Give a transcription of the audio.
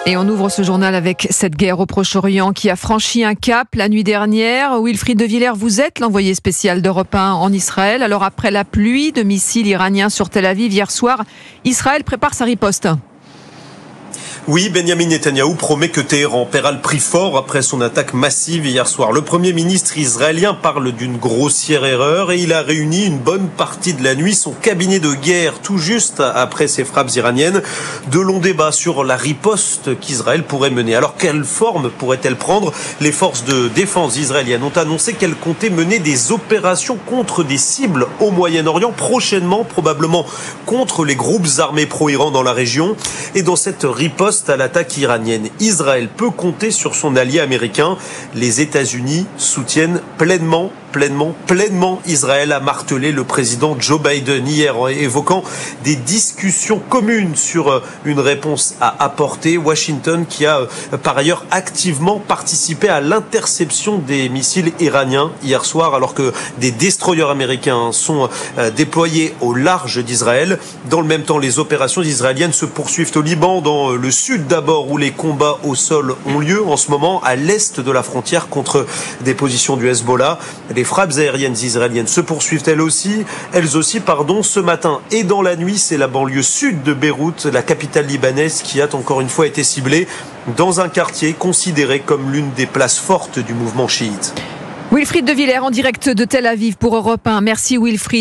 Et on ouvre ce journal avec cette guerre au Proche-Orient qui a franchi un cap la nuit dernière. Wilfried de Villers, vous êtes l'envoyé spécial d'Europe 1 en Israël. Alors après la pluie de missiles iraniens sur Tel Aviv hier soir, Israël prépare sa riposte. Oui, Benjamin Netanyahou promet que Téhéran paiera le prix fort après son attaque massive hier soir. Le Premier ministre israélien parle d'une grossière erreur et il a réuni une bonne partie de la nuit son cabinet de guerre tout juste après ces frappes iraniennes. De longs débats sur la riposte qu'Israël pourrait mener. Alors quelle forme pourrait-elle prendre? Les forces de défense israéliennes ont annoncé qu'elles comptaient mener des opérations contre des cibles au Moyen-Orient, prochainement probablement contre les groupes armés pro-Iran dans la région. Et dans cette riposte à l'attaque iranienne, Israël peut compter sur son allié américain. Les États-Unis soutiennent pleinement Israël, a martelé le président Joe Biden hier, évoquant des discussions communes sur une réponse à apporter. Washington qui a par ailleurs activement participé à l'interception des missiles iraniens hier soir, alors que des destroyers américains sont déployés au large d'Israël. Dans le même temps, les opérations israéliennes se poursuivent au Liban, dans le sud d'abord, où les combats au sol ont lieu en ce moment, à l'est de la frontière contre des positions du Hezbollah. Les frappes aériennes israéliennes se poursuivent elles aussi, ce matin et dans la nuit. C'est la banlieue sud de Beyrouth, la capitale libanaise, qui a encore une fois été ciblée dans un quartier considéré comme l'une des places fortes du mouvement chiite. Wilfried de Villers en direct de Tel Aviv pour Europe 1. Merci Wilfried.